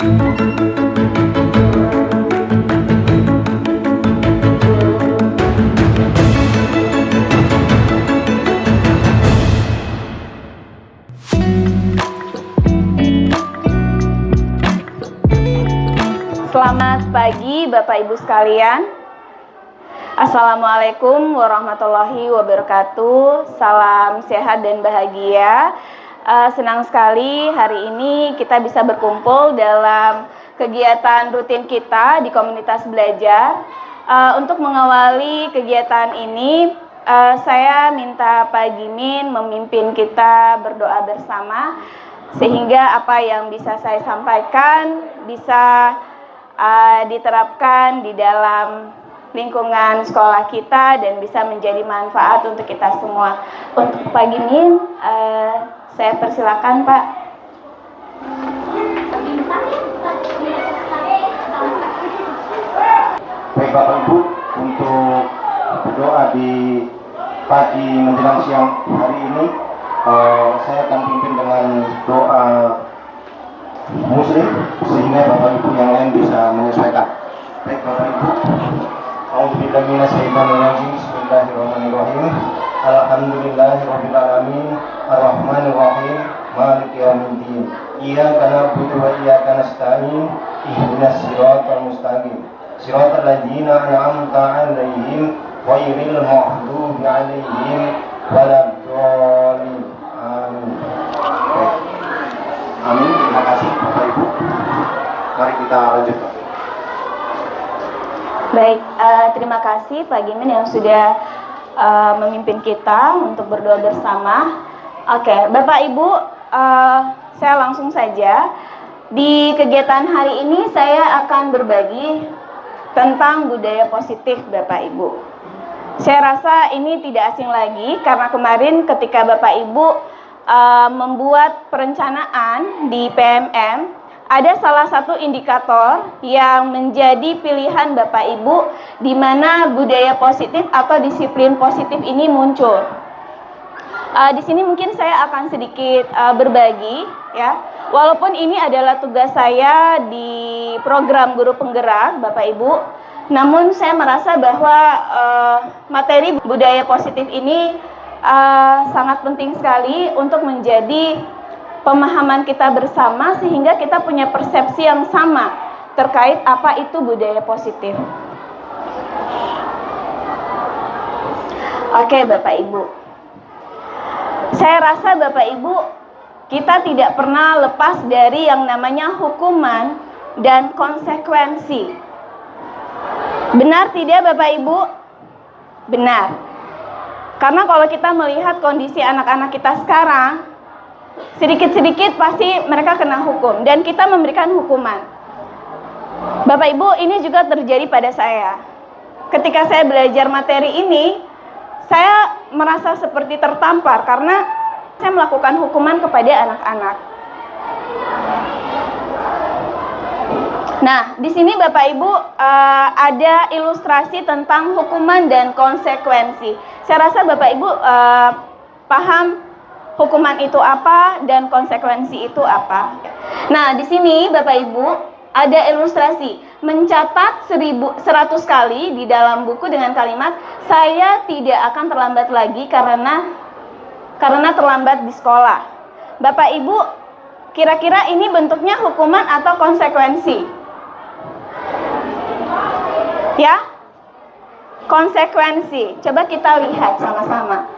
Selamat pagi Bapak Ibu sekalian. Assalamualaikum warahmatullahi wabarakatuh. Salam sehat dan bahagia. Senang sekali hari ini kita bisa berkumpul dalam kegiatan rutin kita di komunitas belajar. Untuk mengawali kegiatan ini, saya minta Pak Gimin memimpin kita berdoa bersama, sehingga apa yang bisa saya sampaikan bisa diterapkan di dalam lingkungan sekolah kita dan bisa menjadi manfaat untuk kita semua. Untuk Pak Gimin, saya persilakan Pak. Baik Bapak Ibu, untuk berdoa di pagi menjelang siang hari ini, saya akan pimpin dengan doa Muslim, sehingga Bapak Ibu yang lain bisa menyesuaikan. Baik Bapak Ibu, A'udzubillahi minasyaitonirrajim. Bismillahirrahmanirrahim. Alhamdulillahirabbil alamin, arrahmanirrahim, maliki yaumiddin. Iyyaka na'budu wa iyyaka nasta'in. Ihdinas siratal mustaqim. Siratal ladzina an'amta 'alaihim ghairil maghdubi 'alaihim waladdallin. Amin. Amin. Terima kasih Bapak Ibu. Mari kita lanjutkan. Baik, terima kasih Pak Gimin yang sudah memimpin kita untuk berdoa bersama. Oke, Bapak Ibu, saya langsung saja. Di kegiatan hari ini saya akan berbagi tentang budaya positif Bapak Ibu. Saya rasa ini tidak asing lagi karena kemarin ketika Bapak Ibu membuat perencanaan di PMM, ada salah satu indikator yang menjadi pilihan Bapak Ibu di mana budaya positif atau disiplin positif ini muncul. Di sini mungkin saya akan sedikit berbagi ya. Walaupun ini adalah tugas saya di program guru penggerak Bapak Ibu, namun saya merasa bahwa materi budaya positif ini sangat penting sekali untuk menjadi pemahaman kita bersama, sehingga kita punya persepsi yang sama terkait apa itu budaya positif. Oke Bapak Ibu, saya rasa Bapak Ibu kita tidak pernah lepas dari yang namanya hukuman dan konsekuensi. Benar tidak Bapak Ibu? Benar. Karena kalau kita melihat kondisi anak-anak kita sekarang, sedikit-sedikit pasti mereka kena hukum dan kita memberikan hukuman. Bapak Ibu, ini juga terjadi pada saya. Ketika saya belajar materi ini, saya merasa seperti tertampar karena saya melakukan hukuman kepada anak-anak. Nah, di sini Bapak Ibu ada ilustrasi tentang hukuman dan konsekuensi. Saya rasa Bapak Ibu paham hukuman itu apa dan konsekuensi itu apa. Nah, di sini Bapak Ibu ada ilustrasi mencatat 100 kali di dalam buku dengan kalimat saya tidak akan terlambat lagi karena terlambat di sekolah. Bapak Ibu, kira-kira ini bentuknya hukuman atau konsekuensi? Ya? Konsekuensi. Coba kita lihat sama-sama.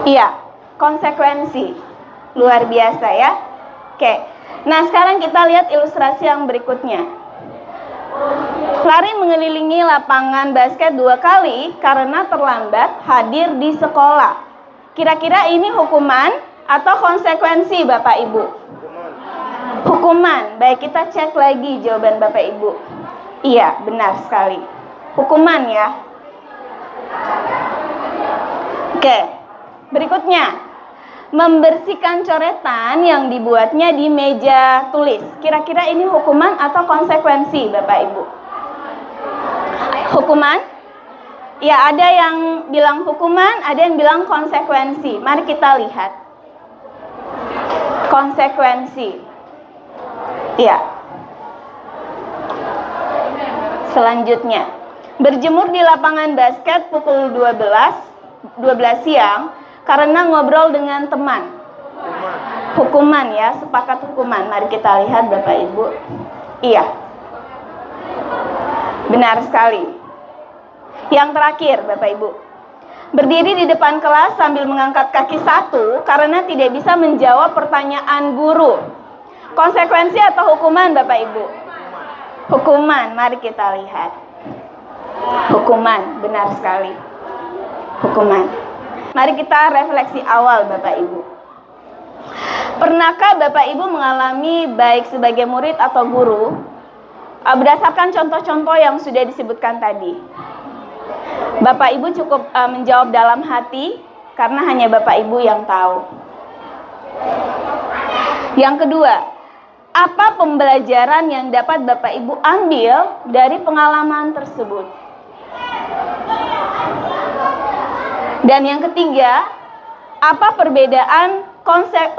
Iya, konsekuensi. Luar biasa ya. Oke. Nah, sekarang kita lihat ilustrasi yang berikutnya. Lari mengelilingi lapangan basket 2 kali karena terlambat hadir di sekolah. Kira-kira ini hukuman atau konsekuensi Bapak Ibu? Hukuman. Baik, kita cek lagi jawaban Bapak Ibu. Iya, benar sekali. Hukuman ya. Oke. Berikutnya, membersihkan coretan yang dibuatnya di meja tulis. Kira-kira ini hukuman atau konsekuensi Bapak Ibu? Hukuman? Ya, ada yang bilang hukuman, ada yang bilang konsekuensi. Mari kita lihat. konsekuensi. Iya. Selanjutnya, berjemur di lapangan basket pukul 12 siang karena ngobrol dengan teman. Hukuman ya, sepakat hukuman. Mari kita lihat Bapak Ibu. Iya. Benar sekali. Yang terakhir Bapak Ibu. Berdiri di depan kelas sambil mengangkat kaki satu karena tidak bisa menjawab pertanyaan guru. Konsekuensi atau hukuman Bapak Ibu? Hukuman, mari kita lihat. Hukuman, benar sekali. Hukuman. Mari kita refleksi awal Bapak Ibu. Pernahkah Bapak Ibu mengalami baik sebagai murid atau guru berdasarkan contoh-contoh yang sudah disebutkan tadi? Bapak Ibu cukup menjawab dalam hati karena hanya Bapak Ibu yang tahu. Yang kedua, apa pembelajaran yang dapat Bapak Ibu ambil dari pengalaman tersebut? Dan yang ketiga, apa perbedaan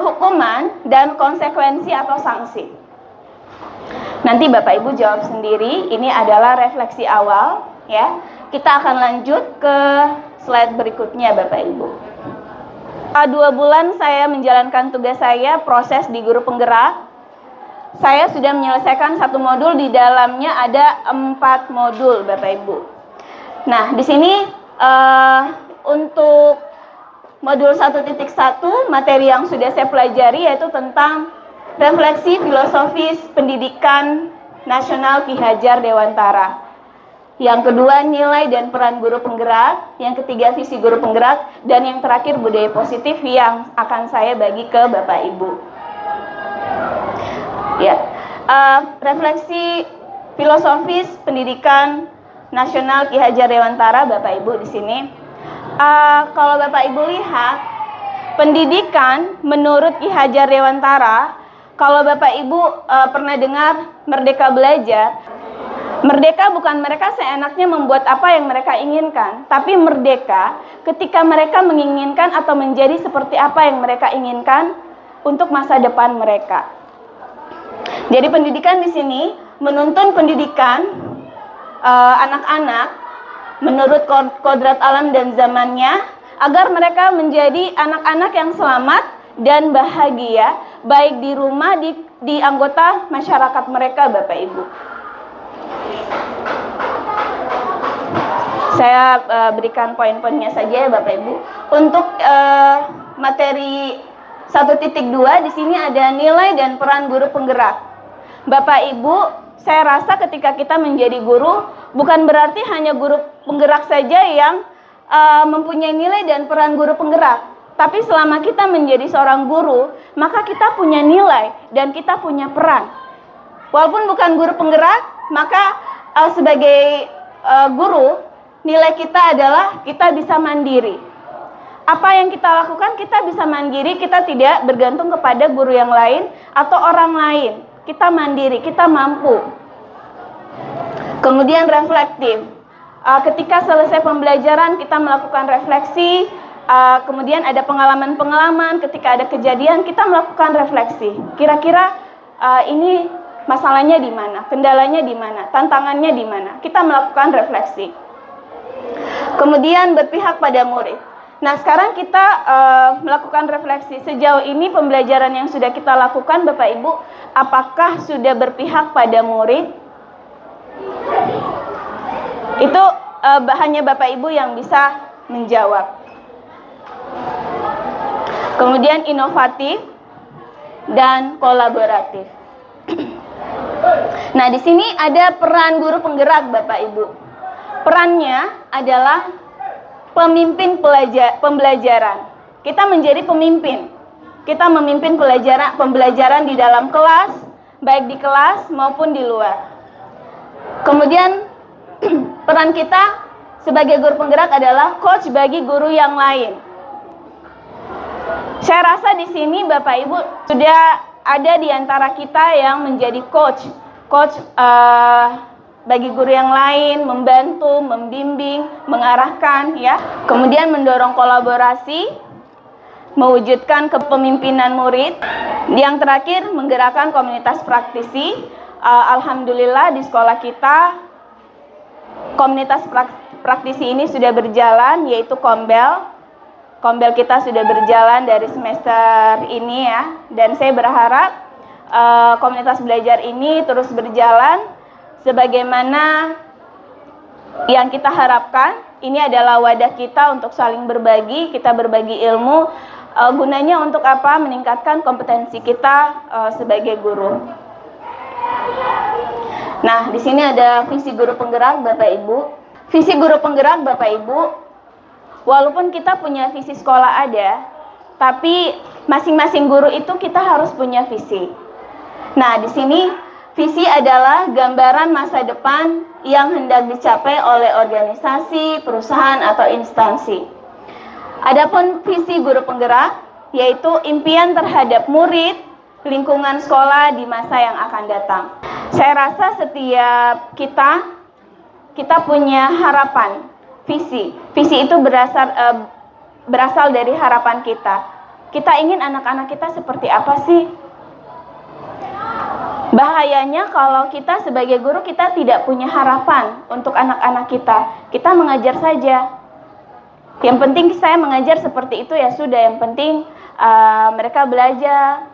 hukuman dan konsekuensi atau sanksi? Nanti Bapak Ibu jawab sendiri, ini adalah refleksi awal ya. Kita akan lanjut ke slide berikutnya Bapak Ibu. 2 bulan saya menjalankan tugas saya, proses di guru penggerak. Saya sudah menyelesaikan 1 modul, di dalamnya ada 4 modul Bapak Ibu. Nah, di sini untuk modul 1.1 materi yang sudah saya pelajari yaitu tentang refleksi filosofis pendidikan nasional Ki Hajar Dewantara. Yang kedua, nilai dan peran guru penggerak. Yang ketiga, visi guru penggerak. Dan yang terakhir, budaya positif yang akan saya bagi ke Bapak Ibu. Ya, refleksi filosofis pendidikan nasional Ki Hajar Dewantara, Bapak Ibu di sini. Kalau Bapak Ibu lihat, pendidikan menurut Ki Hajar Dewantara, kalau Bapak Ibu pernah dengar Merdeka Belajar, merdeka bukan mereka seenaknya membuat apa yang mereka inginkan, tapi merdeka ketika mereka menginginkan atau menjadi seperti apa yang mereka inginkan untuk masa depan mereka. Jadi pendidikan di sini menuntun pendidikan anak-anak menurut kodrat alam dan zamannya agar mereka menjadi anak-anak yang selamat dan bahagia baik di rumah di anggota masyarakat mereka Bapak Ibu. Saya berikan poin-poinnya saja ya Bapak Ibu. Untuk materi 1.2 di sini ada nilai dan peran guru penggerak. Bapak Ibu, saya rasa ketika kita menjadi guru bukan berarti hanya guru penggerak saja yang mempunyai nilai dan peran guru penggerak. Tapi selama kita menjadi seorang guru, maka kita punya nilai dan kita punya peran. Walaupun bukan guru penggerak, maka sebagai guru, nilai kita adalah kita bisa mandiri. Apa yang kita lakukan, kita bisa mandiri, kita tidak bergantung kepada guru yang lain atau orang lain. Kita mandiri, kita mampu. Kemudian reflektif. Ketika selesai pembelajaran, kita melakukan refleksi. Kemudian ada pengalaman-pengalaman, ketika ada kejadian, kita melakukan refleksi. Kira-kira ini masalahnya di mana, kendalanya di mana, tantangannya di mana. Kita melakukan refleksi. Kemudian berpihak pada murid. Nah, sekarang kita melakukan refleksi. Sejauh ini pembelajaran yang sudah kita lakukan, Bapak Ibu, apakah sudah berpihak pada murid? Itu hanya Bapak Ibu yang bisa menjawab. Kemudian inovatif dan kolaboratif. Nah, di sini ada peran guru penggerak Bapak Ibu. Perannya adalah pemimpin pembelajaran. Kita menjadi pemimpin. Kita memimpin pembelajaran di dalam kelas, baik di kelas maupun di luar. Kemudian peran kita sebagai guru penggerak adalah coach bagi guru yang lain. Saya rasa di sini Bapak Ibu sudah ada di antara kita yang menjadi coach bagi guru yang lain, membantu, membimbing, mengarahkan ya. Kemudian mendorong kolaborasi, mewujudkan kepemimpinan murid. Yang terakhir, menggerakkan komunitas praktisi. Alhamdulillah di sekolah kita komunitas praktisi ini sudah berjalan, yaitu Kombel. Kombel kita sudah berjalan dari semester ini ya, dan saya berharap komunitas belajar ini terus berjalan sebagaimana yang kita harapkan. Ini adalah wadah kita untuk saling berbagi, kita berbagi ilmu, gunanya untuk apa? Meningkatkan kompetensi kita sebagai guru. Nah, di sini ada visi guru penggerak Bapak Ibu. Visi guru penggerak Bapak Ibu, walaupun kita punya visi sekolah ada, tapi masing-masing guru itu kita harus punya visi. Nah, di sini visi adalah gambaran masa depan yang hendak dicapai oleh organisasi, perusahaan, atau instansi. Adapun visi guru penggerak, yaitu impian terhadap murid, lingkungan sekolah di masa yang akan datang. Saya rasa setiap kita punya harapan, visi. Visi itu berasal dari harapan kita. Kita ingin anak-anak kita seperti apa sih? Bahayanya kalau kita sebagai guru kita tidak punya harapan untuk anak-anak kita. Kita mengajar saja. Yang penting saya mengajar seperti itu ya sudah. Yang penting mereka belajar,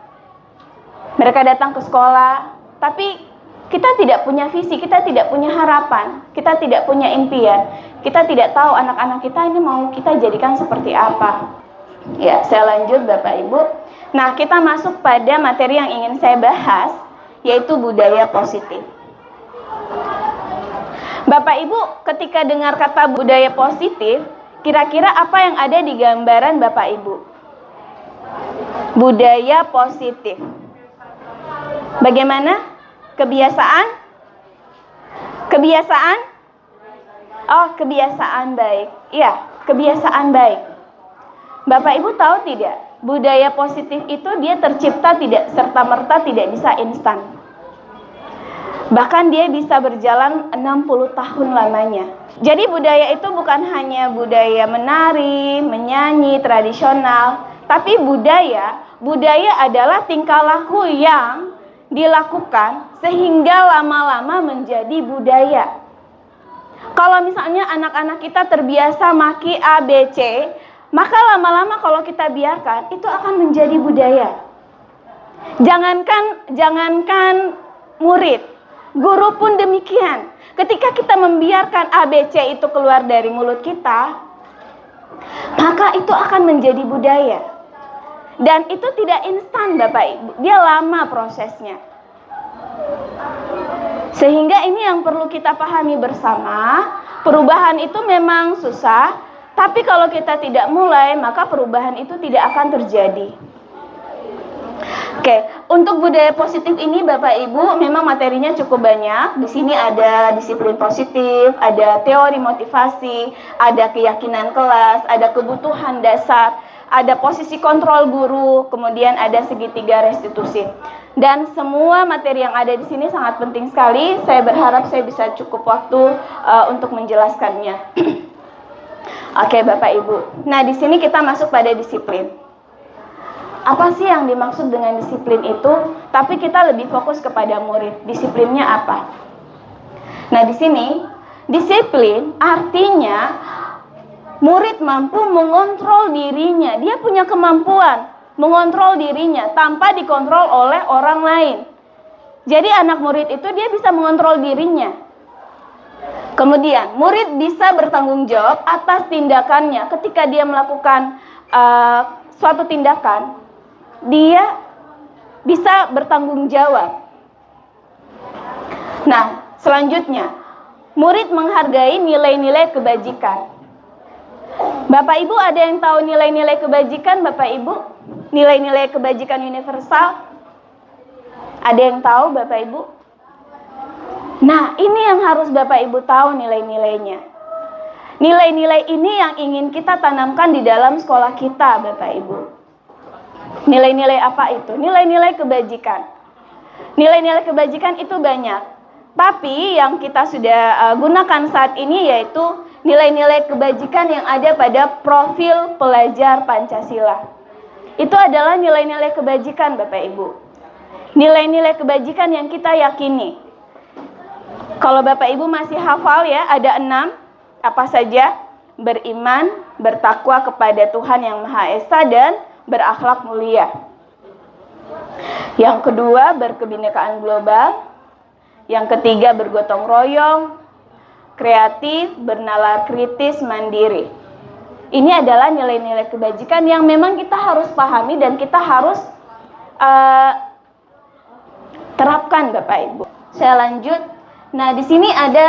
mereka datang ke sekolah. Tapi kita tidak punya visi, kita tidak punya harapan, kita tidak punya impian. Kita tidak tahu anak-anak kita ini mau kita jadikan seperti apa. Ya, saya lanjut Bapak Ibu. Nah, kita masuk pada materi yang ingin saya bahas, yaitu budaya positif. Bapak Ibu, ketika dengar kata budaya positif, kira-kira apa yang ada di gambaran Bapak Ibu? Budaya positif. Bagaimana? Kebiasaan? Kebiasaan? Oh, kebiasaan baik. Iya, kebiasaan baik. Bapak Ibu tahu tidak? Budaya positif itu dia tercipta tidak serta-merta, tidak bisa instan. Bahkan dia bisa berjalan 60 tahun lamanya. Jadi budaya itu bukan hanya budaya menari, menyanyi, tradisional, tapi budaya adalah tingkah laku yang dilakukan sehingga lama-lama menjadi budaya. Kalau misalnya anak-anak kita terbiasa maki A, B, C, maka lama-lama kalau kita biarkan itu akan menjadi budaya. Jangankan murid, guru pun demikian. Ketika kita membiarkan A, B, C itu keluar dari mulut kita, maka itu akan menjadi budaya. Dan itu tidak instan Bapak Ibu, dia lama prosesnya. Sehingga ini yang perlu kita pahami bersama, perubahan itu memang susah, tapi kalau kita tidak mulai, maka perubahan itu tidak akan terjadi. Oke, untuk budaya positif ini Bapak Ibu memang materinya cukup banyak. Di sini ada disiplin positif, ada teori motivasi, ada keyakinan kelas, ada kebutuhan dasar, ada posisi kontrol guru, kemudian ada segitiga restitusi. Dan semua materi yang ada di sini sangat penting sekali. Saya berharap saya bisa cukup waktu untuk menjelaskannya. Oke, Bapak Ibu. Nah, di sini kita masuk pada disiplin. Apa sih yang dimaksud dengan disiplin itu? Tapi kita lebih fokus kepada murid. Disiplinnya apa? Nah, di sini disiplin artinya murid mampu mengontrol dirinya. Dia punya kemampuan mengontrol dirinya tanpa dikontrol oleh orang lain. Jadi anak murid itu dia bisa mengontrol dirinya. Kemudian murid bisa bertanggung jawab atas tindakannya. Ketika dia melakukan suatu tindakan, dia bisa bertanggung jawab. Nah, selanjutnya murid menghargai nilai-nilai kebajikan. Bapak Ibu ada yang tahu nilai-nilai kebajikan Bapak Ibu? Nilai-nilai kebajikan universal? Ada yang tahu Bapak Ibu? Nah, ini yang harus Bapak Ibu tahu nilai-nilainya. Nilai-nilai ini yang ingin kita tanamkan di dalam sekolah kita Bapak Ibu. Nilai-nilai apa itu? Nilai-nilai kebajikan. Nilai-nilai kebajikan itu banyak. Tapi yang kita sudah gunakan saat ini yaitu nilai-nilai kebajikan yang ada pada profil pelajar Pancasila. Itu adalah nilai-nilai kebajikan, Bapak Ibu. Nilai-nilai kebajikan yang kita yakini. Kalau Bapak Ibu masih hafal ya, ada 6. Apa saja? Beriman, bertakwa kepada Tuhan yang Maha Esa, dan berakhlak mulia. Yang kedua, berkebinekaan global. Yang ketiga, bergotong royong, kreatif, bernalar kritis, mandiri. Ini adalah nilai-nilai kebajikan yang memang kita harus pahami dan kita harus terapkan, Bapak Ibu. Saya lanjut. Nah, di sini ada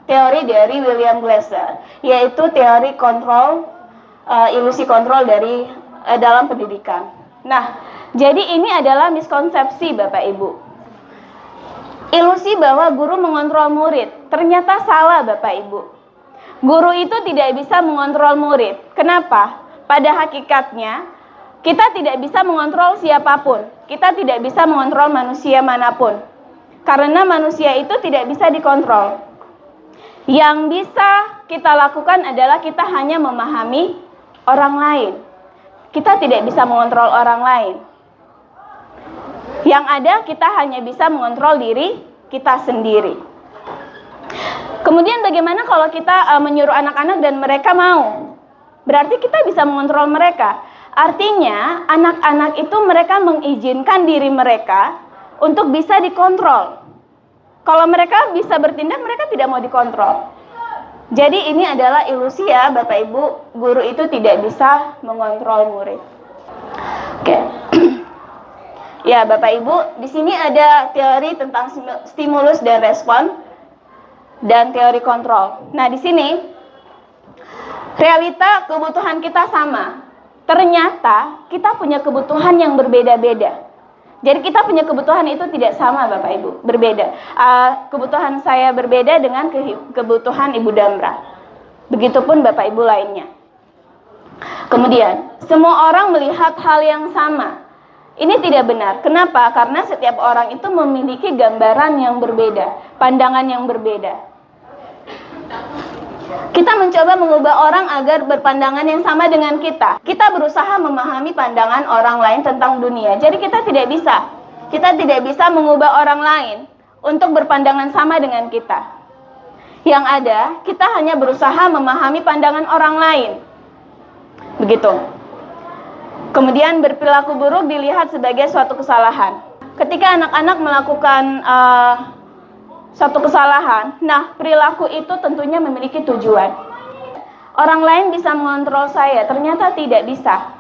teori dari William Glasser, yaitu teori kontrol, ilusi kontrol dari dalam pendidikan. Nah, jadi ini adalah miskonsepsi, Bapak Ibu. Ilusi bahwa guru mengontrol murid. Ternyata salah, Bapak Ibu. Guru itu tidak bisa mengontrol murid. Kenapa? Pada hakikatnya, kita tidak bisa mengontrol siapapun. Kita tidak bisa mengontrol manusia manapun. Karena manusia itu tidak bisa dikontrol. Yang bisa kita lakukan adalah kita hanya memahami orang lain. Kita tidak bisa mengontrol orang lain. Yang ada kita hanya bisa mengontrol diri kita sendiri. Kemudian bagaimana kalau kita menyuruh anak-anak dan mereka mau? Berarti kita bisa mengontrol mereka. Artinya anak-anak itu mereka mengizinkan diri mereka untuk bisa dikontrol. Kalau mereka bisa bertindak, mereka tidak mau dikontrol. Jadi ini adalah ilusi ya, Bapak Ibu. Guru itu tidak bisa mengontrol murid. Oke. Ya, Bapak Ibu, di sini ada teori tentang stimulus dan respon dan teori kontrol. Nah, di sini realita kebutuhan kita sama. Ternyata kita punya kebutuhan yang berbeda-beda. Jadi kita punya kebutuhan itu tidak sama, Bapak Ibu, berbeda. Kebutuhan saya berbeda dengan kebutuhan Ibu Damra. Begitupun Bapak Ibu lainnya. Kemudian, semua orang melihat hal yang sama. Ini tidak benar. Kenapa? Karena setiap orang itu memiliki gambaran yang berbeda, pandangan yang berbeda. Kita mencoba mengubah orang agar berpandangan yang sama dengan kita. Kita berusaha memahami pandangan orang lain tentang dunia. Jadi kita tidak bisa. Kita tidak bisa mengubah orang lain untuk berpandangan sama dengan kita. Yang ada, kita hanya berusaha memahami pandangan orang lain. Begitu. Kemudian berperilaku buruk dilihat sebagai suatu kesalahan. Ketika anak-anak melakukan suatu kesalahan, nah perilaku itu tentunya memiliki tujuan. Orang lain bisa mengontrol saya, ternyata tidak bisa.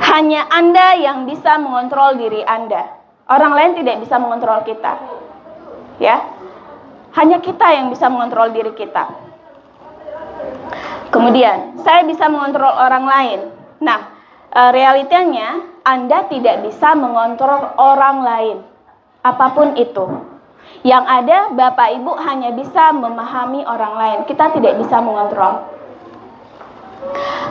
Hanya Anda yang bisa mengontrol diri Anda. Orang lain tidak bisa mengontrol kita. Ya, hanya kita yang bisa mengontrol diri kita. Kemudian, saya bisa mengontrol orang lain. Nah, realitanya Anda tidak bisa mengontrol orang lain, apapun itu. Yang ada, Bapak Ibu hanya bisa memahami orang lain. Kita tidak bisa mengontrol.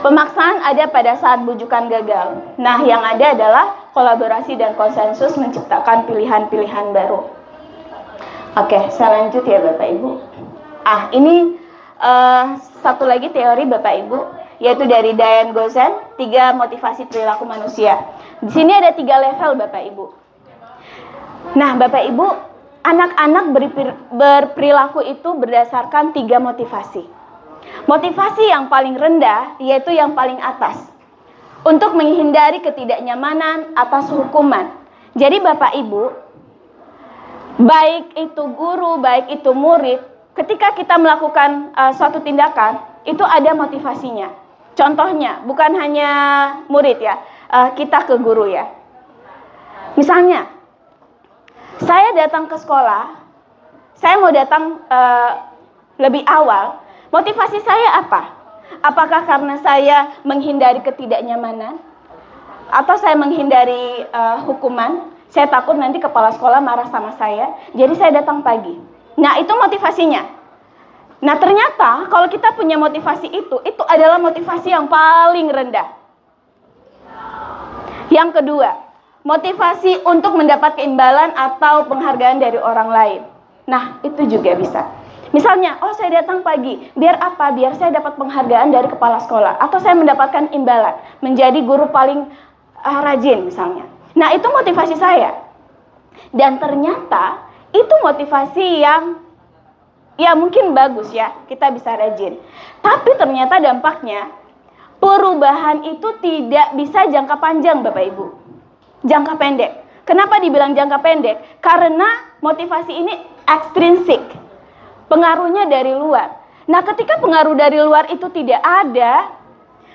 Pemaksaan ada pada saat bujukan gagal. Nah, yang ada adalah kolaborasi dan konsensus menciptakan pilihan-pilihan baru. Oke, saya lanjut ya Bapak Ibu. Ini satu lagi teori Bapak Ibu, yaitu dari Diane Gozen, 3 motivasi perilaku manusia. Di sini ada 3 level Bapak Ibu. Nah, Bapak Ibu, anak-anak berperilaku itu berdasarkan 3 motivasi. Motivasi yang paling rendah, yaitu yang paling atas, untuk menghindari ketidaknyamanan atas hukuman. Jadi Bapak Ibu, baik itu guru, baik itu murid, ketika kita melakukan suatu tindakan, itu ada motivasinya. Contohnya, bukan hanya murid ya, kita ke guru ya. Misalnya, saya datang ke sekolah, saya mau datang lebih awal, motivasi saya apa? Apakah karena saya menghindari ketidaknyamanan? Atau saya menghindari hukuman? Saya takut nanti kepala sekolah marah sama saya, jadi saya datang pagi. Nah, itu motivasinya. Nah, ternyata kalau kita punya motivasi itu adalah motivasi yang paling rendah. Yang kedua, motivasi untuk mendapat keimbalan atau penghargaan dari orang lain. Nah, itu juga bisa. Misalnya, oh saya datang pagi, biar apa? Biar saya dapat penghargaan dari kepala sekolah, atau saya mendapatkan imbalan, menjadi guru paling rajin misalnya. Nah itu motivasi saya. Dan ternyata itu motivasi yang ya mungkin bagus ya, kita bisa rajin. Tapi ternyata dampaknya, perubahan itu tidak bisa jangka panjang Bapak Ibu. Jangka pendek. Kenapa dibilang jangka pendek? Karena motivasi ini ekstrinsik. Pengaruhnya dari luar. Nah, ketika pengaruh dari luar itu tidak ada,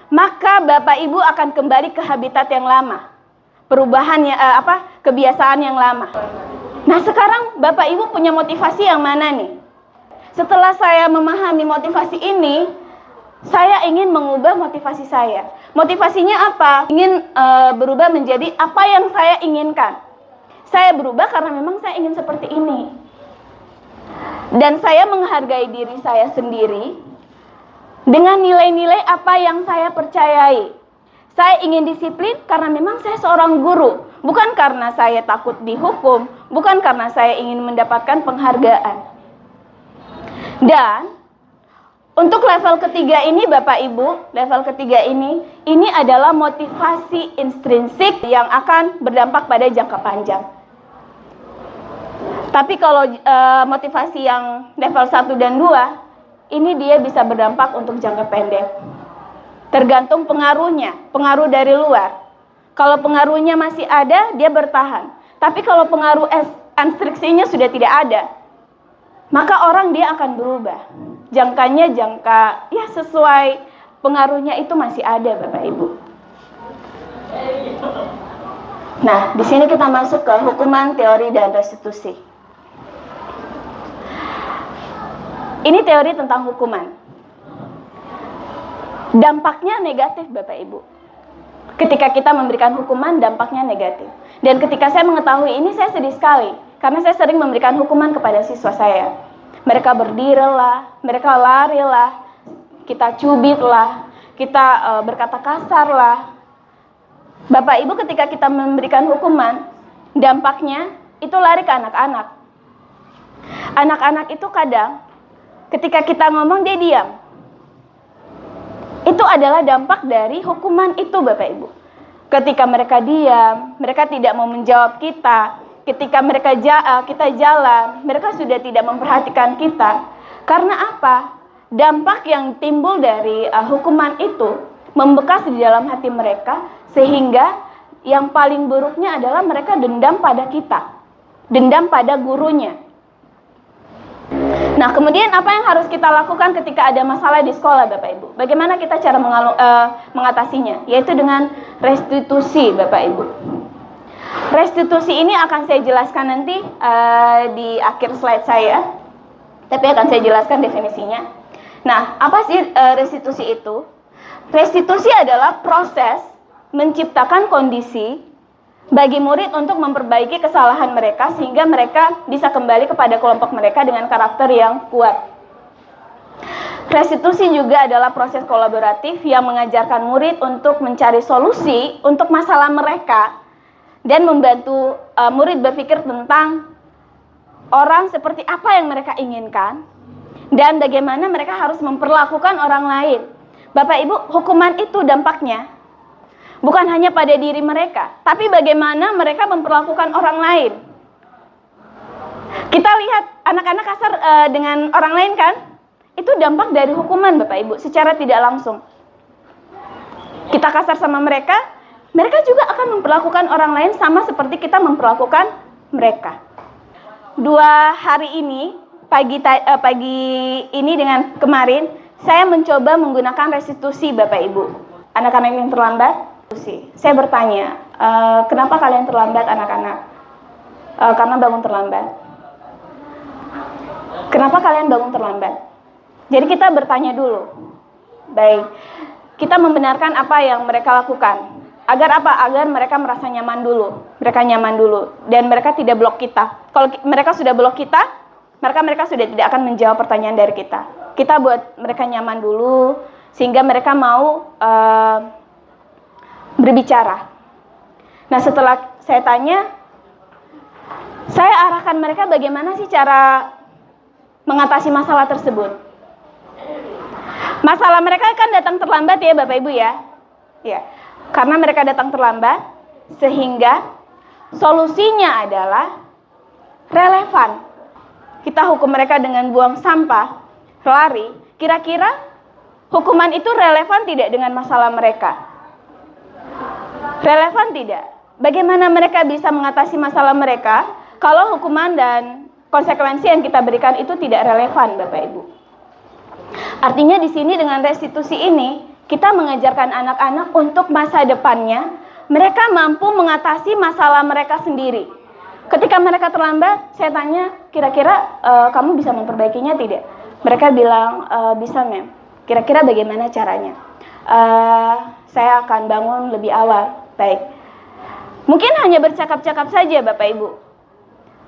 maka Bapak Ibu akan kembali ke habitat yang lama. Perubahannya kebiasaan yang lama. Nah, sekarang Bapak Ibu punya motivasi yang mana nih? Setelah saya memahami motivasi ini, saya ingin mengubah motivasi saya. Motivasinya apa? Ingin berubah menjadi apa yang saya inginkan. Saya berubah karena memang saya ingin seperti ini. Dan saya menghargai diri saya sendiri dengan nilai-nilai apa yang saya percayai. Saya ingin disiplin karena memang saya seorang guru. Bukan karena saya takut dihukum. Bukan karena saya ingin mendapatkan penghargaan. Dan untuk level ketiga ini Bapak Ibu, level ketiga ini adalah motivasi intrinsik yang akan berdampak pada jangka panjang. Tapi kalau motivasi yang level 1 dan 2, ini dia bisa berdampak untuk jangka pendek. Tergantung pengaruhnya, pengaruh dari luar. Kalau pengaruhnya masih ada, dia bertahan. Tapi kalau pengaruh instruksinya sudah tidak ada, maka orang dia akan berubah. Jangkanya jangka ya sesuai pengaruhnya itu masih ada Bapak Ibu. Nah, di sini kita masuk ke hukuman, teori, dan restitusi. Ini teori tentang hukuman. Dampaknya negatif Bapak Ibu. Ketika kita memberikan hukuman, dampaknya negatif. Dan ketika saya mengetahui ini, saya sedih sekali. Karena saya sering memberikan hukuman kepada siswa saya. Mereka berdiri lah, mereka lari lah, kita cubit lah, kita berkata kasar lah. Bapak Ibu, ketika kita memberikan hukuman, dampaknya itu lari ke anak-anak. Anak-anak itu kadang ketika kita ngomong dia diam. Itu adalah dampak dari hukuman itu Bapak Ibu. Ketika mereka diam, mereka tidak mau menjawab kita. Ketika kita jalan, mereka sudah tidak memperhatikan kita. Karena apa? Dampak yang timbul dari hukuman itu membekas di dalam hati mereka, sehingga yang paling buruknya adalah mereka dendam pada kita, dendam pada gurunya. Nah, kemudian apa yang harus kita lakukan ketika ada masalah di sekolah Bapak Ibu? Bagaimana kita cara mengatasinya? Yaitu dengan restitusi Bapak Ibu. Restitusi ini akan saya jelaskan nanti di akhir slide saya, tapi akan saya jelaskan definisinya. Nah, apa sih restitusi itu? Restitusi adalah proses menciptakan kondisi bagi murid untuk memperbaiki kesalahan mereka sehingga mereka bisa kembali kepada kelompok mereka dengan karakter yang kuat. Restitusi juga adalah proses kolaboratif yang mengajarkan murid untuk mencari solusi untuk masalah mereka dan membantu murid berpikir tentang orang seperti apa yang mereka inginkan dan bagaimana mereka harus memperlakukan orang lain. Bapak Ibu, hukuman itu dampaknya bukan hanya pada diri mereka, tapi bagaimana mereka memperlakukan orang lain. Kita lihat anak-anak kasar dengan orang lain kan? Itu dampak dari hukuman Bapak Ibu, secara tidak langsung. Kita kasar sama mereka, mereka juga akan memperlakukan orang lain sama seperti kita memperlakukan mereka. 2 hari ini, pagi ini dengan kemarin, saya mencoba menggunakan restitusi Bapak Ibu. Anak-anak yang terlambat, saya bertanya, kenapa kalian terlambat anak-anak? Karena bangun terlambat. Kenapa kalian bangun terlambat? Jadi kita bertanya dulu. Baik, kita membenarkan apa yang mereka lakukan. Agar apa? Agar mereka merasa nyaman dulu. Mereka nyaman dulu. Dan mereka tidak blok kita. Kalau mereka sudah blok kita, mereka sudah tidak akan menjawab pertanyaan dari kita. Kita buat mereka nyaman dulu, sehingga mereka mau berbicara. Nah, setelah saya tanya, saya arahkan mereka bagaimana sih cara mengatasi masalah tersebut? Masalah mereka kan datang terlambat ya Bapak Ibu ya. Ya. Karena mereka datang terlambat sehingga solusinya adalah relevan. Kita hukum mereka dengan buang sampah, lari. Kira-kira hukuman itu relevan tidak dengan masalah mereka? Relevan tidak? Bagaimana mereka bisa mengatasi masalah mereka kalau hukuman dan konsekuensi yang kita berikan itu tidak relevan, Bapak Ibu? Artinya di sini dengan restitusi ini, kita mengajarkan anak-anak untuk masa depannya, mereka mampu mengatasi masalah mereka sendiri. Ketika mereka terlambat, saya tanya, kira-kira kamu bisa memperbaikinya tidak? Mereka bilang, bisa ma'am. Kira-kira bagaimana caranya? Saya akan bangun lebih awal. Baik. Mungkin hanya bercakap-cakap saja Bapak Ibu.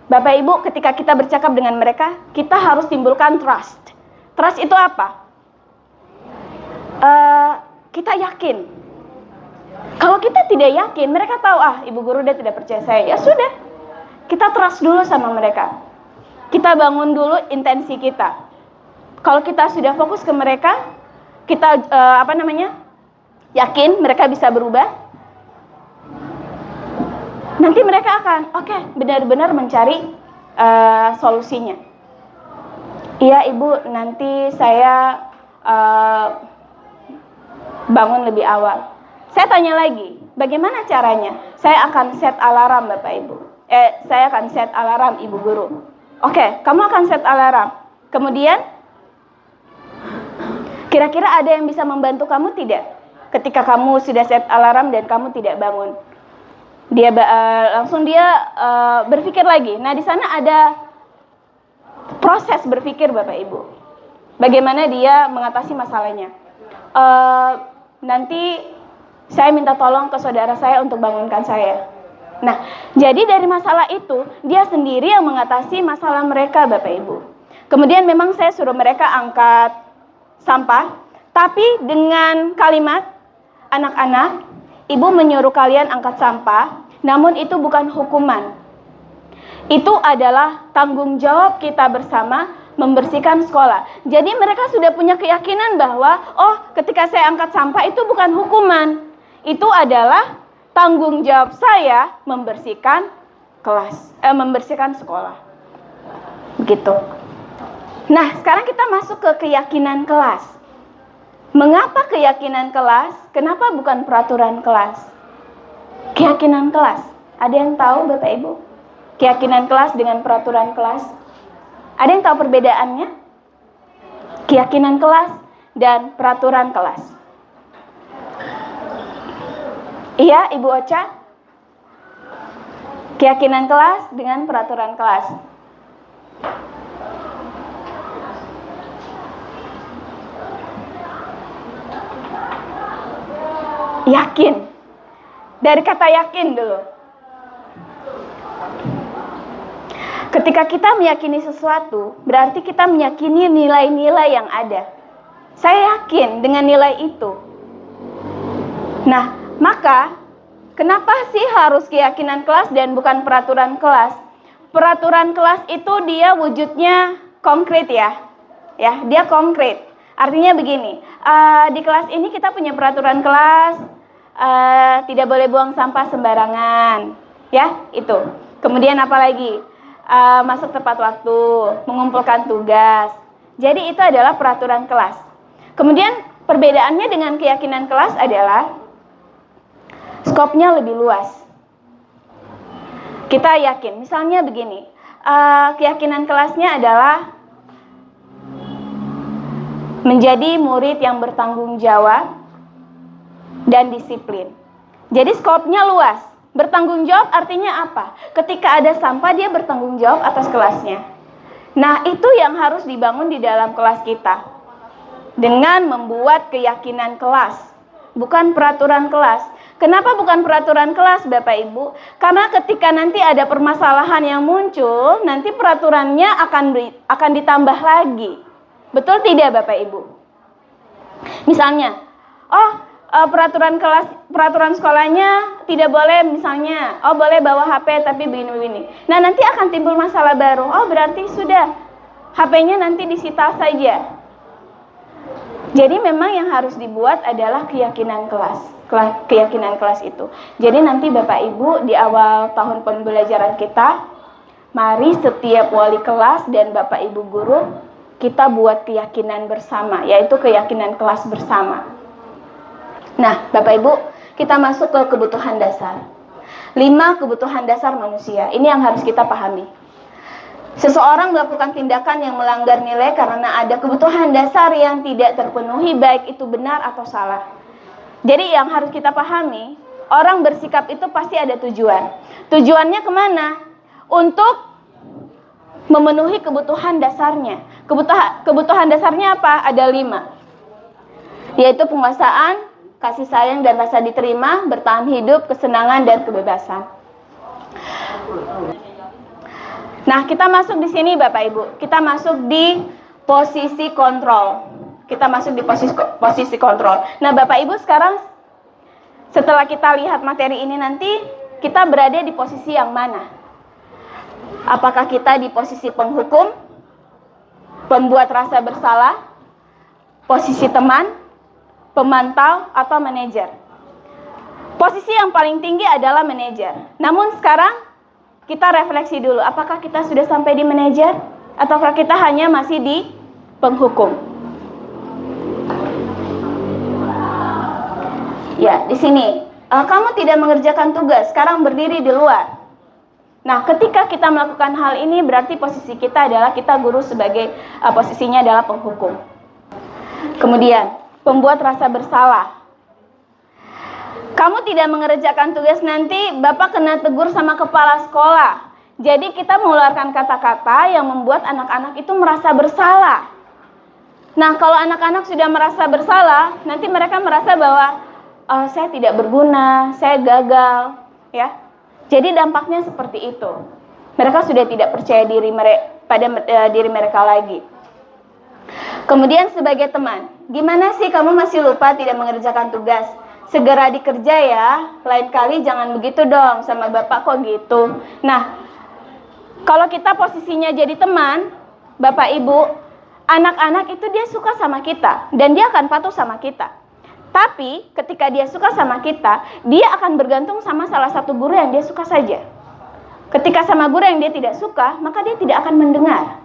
Bapak Ibu, ketika kita bercakap dengan mereka, kita harus timbulkan trust. Trust itu apa? Kita yakin. Kalau kita tidak yakin, mereka tahu, ibu guru dia tidak percaya saya. Ya sudah, kita trust dulu sama mereka. Kita bangun dulu intensi kita. Kalau kita sudah fokus ke mereka, kita yakin mereka bisa berubah. Nanti mereka akan benar-benar mencari solusinya. Iya ibu, nanti saya bangun lebih awal. Saya tanya lagi, bagaimana caranya? Saya akan set alarm Bapak Ibu. Saya akan set alarm ibu guru. Oke, kamu akan set alarm. Kemudian, kira-kira ada yang bisa membantu kamu tidak? Ketika kamu sudah set alarm dan kamu tidak bangun. Dia langsung berpikir lagi. Nah, di sana ada proses berpikir Bapak Ibu. Bagaimana dia mengatasi masalahnya. Nanti saya minta tolong ke saudara saya untuk bangunkan saya. Nah, jadi dari masalah itu, dia sendiri yang mengatasi masalah mereka Bapak Ibu. Kemudian memang saya suruh mereka angkat sampah, tapi dengan kalimat, anak-anak, ibu menyuruh kalian angkat sampah, namun itu bukan hukuman. Itu adalah tanggung jawab kita bersama membersihkan sekolah. Jadi mereka sudah punya keyakinan bahwa, ketika saya angkat sampah itu bukan hukuman. Itu adalah tanggung jawab saya membersihkan membersihkan sekolah. Begitu. Nah, sekarang kita masuk ke keyakinan kelas. Mengapa keyakinan kelas? Kenapa bukan peraturan kelas? Keyakinan kelas. Ada yang tahu Bapak Ibu? Keyakinan kelas dengan peraturan kelas. Ada yang tahu perbedaannya? Keyakinan kelas dan peraturan kelas. Iya, Ibu Ocha? Keyakinan kelas dengan peraturan kelas. Yakin. Dari kata yakin dulu. Ketika kita meyakini sesuatu, berarti kita meyakini nilai-nilai yang ada. Saya yakin dengan nilai itu. Nah, maka kenapa sih harus keyakinan kelas dan bukan peraturan kelas? Peraturan kelas itu dia wujudnya konkret ya. Ya, dia konkret. Artinya begini, di kelas ini kita punya peraturan kelas, tidak boleh buang sampah sembarangan. Ya, itu. Kemudian apa lagi? Masuk tepat waktu, mengumpulkan tugas. Jadi itu adalah peraturan kelas. Kemudian perbedaannya dengan keyakinan kelas adalah skopnya lebih luas. Kita yakin, misalnya begini, keyakinan kelasnya adalah menjadi murid yang bertanggung jawab dan disiplin. Jadi skopnya luas. Bertanggung jawab artinya apa? Ketika ada sampah dia bertanggung jawab atas kelasnya. Nah, itu yang harus dibangun di dalam kelas kita. Dengan membuat keyakinan kelas, bukan peraturan kelas. Kenapa bukan peraturan kelas Bapak Ibu? Karena ketika nanti ada permasalahan yang muncul, nanti peraturannya akan ditambah lagi. Betul tidak Bapak Ibu? Misalnya, peraturan sekolahnya tidak boleh misalnya, boleh bawa HP tapi begini-begini. Nah, nanti akan timbul masalah baru. Berarti sudah HP-nya nanti disita saja. Jadi memang yang harus dibuat adalah keyakinan kelas itu. Jadi nanti Bapak Ibu di awal tahun pembelajaran kita, mari setiap wali kelas dan Bapak Ibu guru kita buat keyakinan bersama, yaitu keyakinan kelas bersama. Nah, Bapak Ibu, kita masuk ke kebutuhan dasar. 5 kebutuhan dasar manusia. Ini yang harus kita pahami. Seseorang melakukan tindakan yang melanggar nilai karena ada kebutuhan dasar yang tidak terpenuhi, baik itu benar atau salah. Jadi yang harus kita pahami, orang bersikap itu pasti ada tujuan. Tujuannya kemana? Untuk memenuhi kebutuhan dasarnya. Kebutuhan dasarnya apa? Ada 5. Yaitu penguasaan, kasih sayang dan rasa diterima, bertahan hidup, kesenangan dan kebebasan. Nah, kita masuk di sini Bapak Ibu. Kita masuk di posisi kontrol. Kita masuk di posisi kontrol. Nah, Bapak Ibu sekarang setelah kita lihat materi ini nanti, kita berada di posisi yang mana? Apakah kita di posisi penghukum, pembuat rasa bersalah, posisi teman, pemantau, atau manajer? Posisi yang paling tinggi adalah manajer. Namun sekarang kita refleksi dulu, apakah kita sudah sampai di manajer ataukah kita hanya masih di penghukum? Ya, di sini kamu tidak mengerjakan tugas, sekarang berdiri di luar. Nah, ketika kita melakukan hal ini berarti posisi kita adalah kita guru sebagai posisinya adalah penghukum. Kemudian, pembuat rasa bersalah. Kamu tidak mengerjakan tugas nanti Bapak kena tegur sama kepala sekolah. Jadi kita mengeluarkan kata-kata yang membuat anak-anak itu merasa bersalah. Nah, kalau anak-anak sudah merasa bersalah, nanti mereka merasa bahwa saya tidak berguna, saya gagal, ya. Jadi dampaknya seperti itu. Mereka sudah tidak percaya diri pada diri mereka lagi. Kemudian sebagai teman, gimana sih kamu masih lupa tidak mengerjakan tugas? Segera dikerja ya, lain kali jangan begitu dong sama Bapak kok gitu. Nah, kalau kita posisinya jadi teman, Bapak Ibu, anak-anak itu dia suka sama kita dan dia akan patuh sama kita. Tapi ketika dia suka sama kita, dia akan bergantung sama salah satu guru yang dia suka saja. Ketika sama guru yang dia tidak suka, maka dia tidak akan mendengar.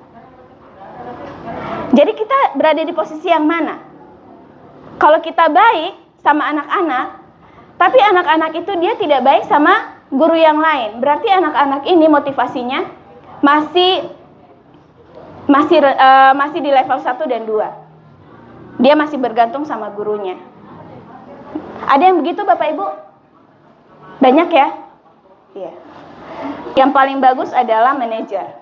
Jadi kita berada di posisi yang mana? Kalau kita baik sama anak-anak, tapi anak-anak itu dia tidak baik sama guru yang lain, berarti anak-anak ini motivasinya masih di level 1 dan 2. Dia masih bergantung sama gurunya. Ada yang begitu Bapak Ibu? Banyak ya? Iya. Yang paling bagus adalah manajer.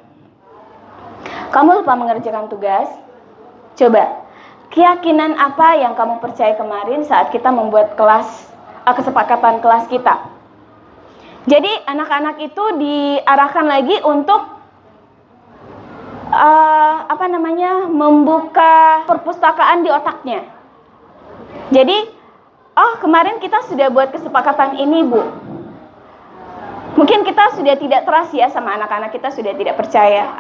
Kamu lupa mengerjakan tugas? Coba, keyakinan apa yang kamu percaya kemarin saat kita membuat kesepakatan kelas kita? Jadi anak-anak itu diarahkan lagi untuk membuka perpustakaan di otaknya. Jadi, kemarin kita sudah buat kesepakatan ini, Bu. Mungkin kita sudah tidak trust ya sama anak-anak, kita sudah tidak percaya.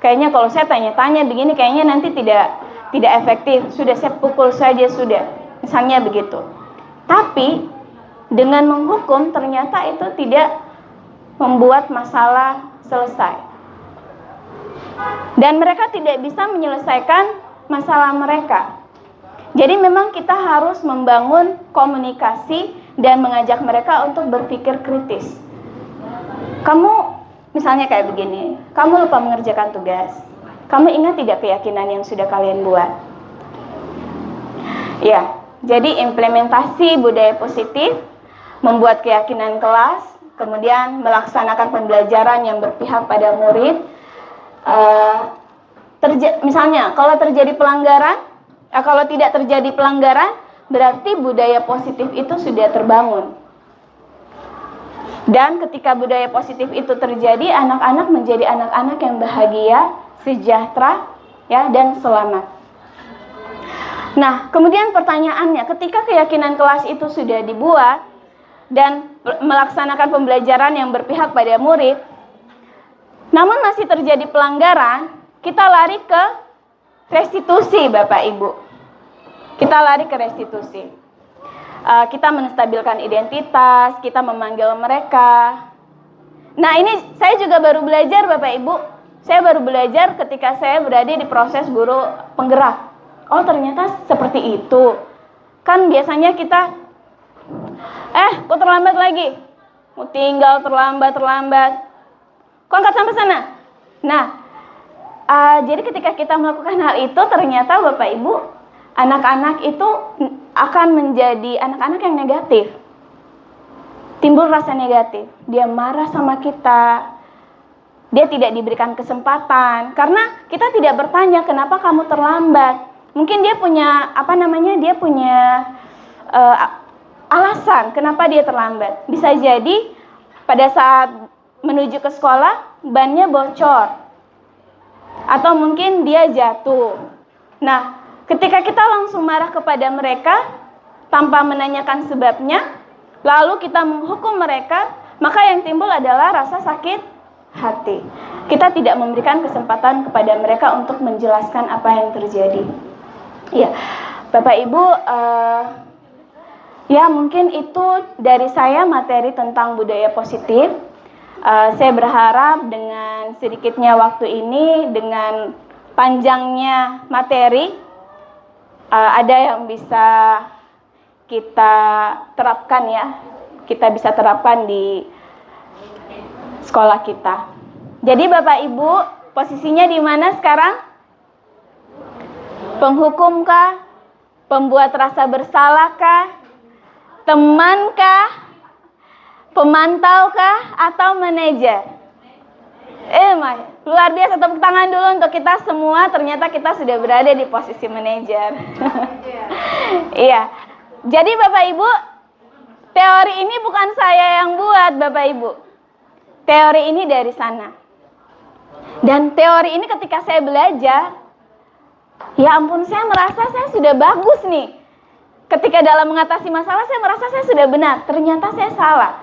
Kayaknya kalau saya tanya-tanya begini kayaknya nanti tidak efektif, sudah saya pukul saja sudah, misalnya begitu. Tapi dengan menghukum ternyata itu tidak membuat masalah selesai, dan mereka tidak bisa menyelesaikan masalah mereka. Jadi memang kita harus membangun komunikasi dan mengajak mereka untuk berpikir kritis. Kamu misalnya kayak begini, kamu lupa mengerjakan tugas. Kamu ingat tidak keyakinan yang sudah kalian buat? Ya, jadi implementasi budaya positif, membuat keyakinan kelas, kemudian melaksanakan pembelajaran yang berpihak pada murid. Misalnya, kalau terjadi pelanggaran, kalau tidak terjadi pelanggaran, berarti budaya positif itu sudah terbangun. Dan ketika budaya positif itu terjadi, anak-anak menjadi anak-anak yang bahagia, sejahtera, ya, dan selamat. Nah, kemudian pertanyaannya, ketika keyakinan kelas itu sudah dibuat dan melaksanakan pembelajaran yang berpihak pada murid, namun masih terjadi pelanggaran, kita lari ke restitusi Bapak Ibu. Kita lari ke restitusi. Kita menstabilkan identitas, kita memanggil mereka. Nah, ini saya juga baru belajar Bapak Ibu. Saya baru belajar ketika saya berada di proses guru penggerak. Oh, ternyata seperti itu. Kan biasanya kita kok terlambat lagi? Mau tinggal terlambat. Kok nggak sampai sana? Nah, jadi ketika kita melakukan hal itu, ternyata Bapak Ibu, anak-anak itu akan menjadi anak-anak yang negatif. Timbul rasa negatif. Dia marah sama kita. Dia tidak diberikan kesempatan. Karena kita tidak bertanya, kenapa kamu terlambat? Mungkin dia punya, dia punya alasan kenapa dia terlambat. Bisa jadi pada saat menuju ke sekolah, bannya bocor. Atau mungkin dia jatuh. Nah, ketika kita langsung marah kepada mereka, tanpa menanyakan sebabnya, lalu kita menghukum mereka, maka yang timbul adalah rasa sakit hati. Kita tidak memberikan kesempatan kepada mereka untuk menjelaskan apa yang terjadi. Ya, Bapak Ibu, ya mungkin itu dari saya materi tentang budaya positif. Saya berharap dengan sedikitnya waktu ini, dengan panjangnya materi, ada yang bisa kita terapkan ya. Kita bisa terapkan di sekolah kita. Jadi Bapak Ibu, posisinya di mana sekarang? Penghukumkah? Pembuat rasa bersalahkah? Temankah? Pemantaukah? Atau manajer? Luar biasa, tepuk tangan dulu untuk kita semua. Ternyata kita sudah berada di posisi manajer. Iya. Jadi Bapak Ibu, teori ini bukan saya yang buat Bapak Ibu. Teori ini dari sana. Dan teori ini ketika saya belajar, ya ampun, saya merasa saya sudah bagus nih. Ketika dalam mengatasi masalah, saya merasa saya sudah benar. Ternyata saya salah.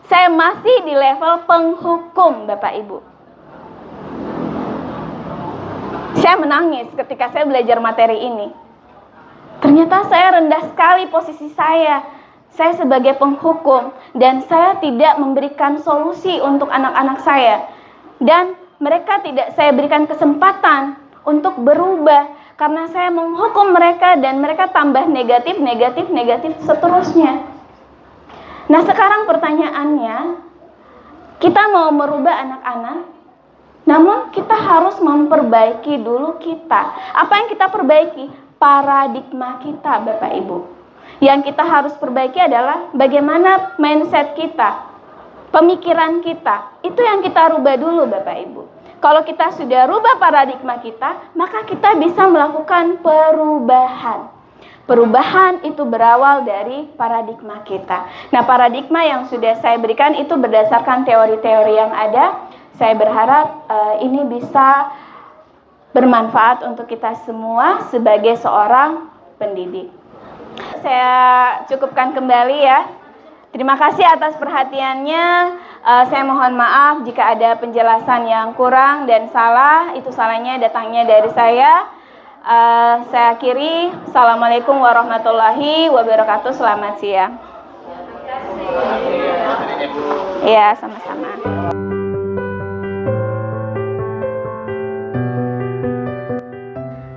Saya masih di level penghukum, Bapak Ibu. Saya menangis ketika saya belajar materi ini. Ternyata saya rendah sekali posisi saya. Saya sebagai penghukum. Dan saya tidak memberikan solusi untuk anak-anak saya. Dan mereka tidak saya berikan kesempatan untuk berubah. Karena saya menghukum mereka dan mereka tambah negatif seterusnya. Nah, sekarang pertanyaannya, kita mau merubah anak-anak, namun kita harus memperbaiki dulu kita. Apa yang kita perbaiki? Paradigma kita, Bapak Ibu. Yang kita harus perbaiki adalah bagaimana mindset kita, pemikiran kita. Itu yang kita rubah dulu, Bapak Ibu. Kalau kita sudah rubah paradigma kita, maka kita bisa melakukan perubahan. Perubahan itu berawal dari paradigma kita. Nah, paradigma yang sudah saya berikan itu berdasarkan teori-teori yang ada. Saya berharap ini bisa bermanfaat untuk kita semua sebagai seorang pendidik. Saya cukupkan kembali ya. Terima kasih atas perhatiannya. Saya mohon maaf jika ada penjelasan yang kurang dan salah. Itu salahnya datangnya dari saya. Saya akhiri. Assalamualaikum warahmatullahi wabarakatuh. Selamat siang. Ya, sama-sama.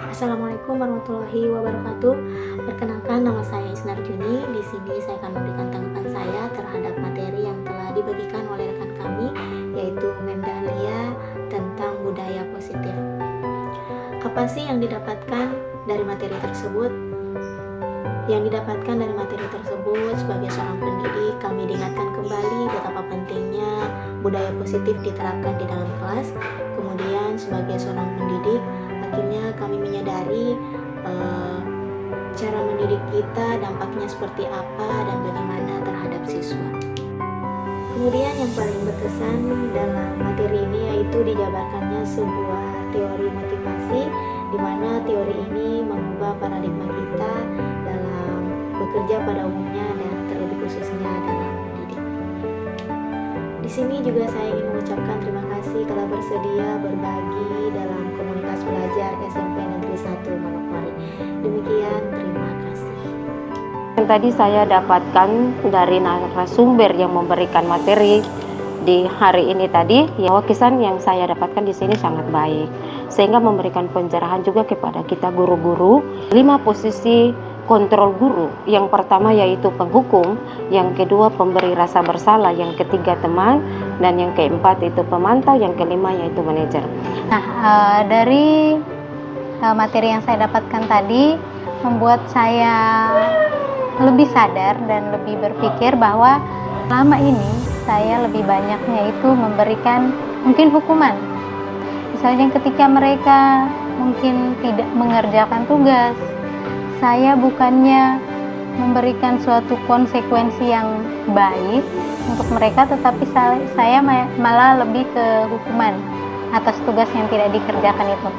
Assalamualaikum warahmatullahi wabarakatuh. Perkenalkan, nama saya Isnar Juni. Di sini saya akan memberikan tanggapan saya terhadap materi yang telah dibagikan oleh rekan kami, yaitu Mem Dahlia tentang budaya positif. Apa sih yang didapatkan dari materi tersebut? Yang didapatkan dari materi tersebut, sebagai seorang pendidik, kami diingatkan kembali betapa pentingnya budaya positif diterapkan di dalam kelas. Kemudian sebagai seorang pendidik, akhirnya kami menyadari cara mendidik kita dampaknya seperti apa dan bagaimana terhadap siswa. Kemudian yang paling berkesan dalam materi ini yaitu dijabarkannya sebuah teori motivasi, di mana teori ini mengubah paradigma kita dalam bekerja pada umumnya dan terlebih khususnya dalam mendidik. Di Di sini juga saya ingin mengucapkan terima kasih telah bersedia berbagi dalam komunitas belajar SMP Negeri 1 Manokwari. Demikian, terima kasih. Yang tadi saya dapatkan dari narasumber yang memberikan materi di hari ini tadi, ya kesan yang saya dapatkan di sini sangat baik, sehingga memberikan pencerahan juga kepada kita guru-guru. 5 posisi kontrol guru. Yang pertama yaitu penghukum, yang kedua pemberi rasa bersalah, yang ketiga teman, dan yang keempat itu pemantau, yang kelima yaitu manajer. Nah, dari materi yang saya dapatkan tadi membuat saya lebih sadar dan lebih berpikir bahwa selama ini saya lebih banyaknya itu memberikan mungkin hukuman. Misalnya ketika mereka mungkin tidak mengerjakan tugas, saya bukannya memberikan suatu konsekuensi yang baik untuk mereka, tetapi saya malah lebih ke hukuman atas tugas yang tidak dikerjakan itu.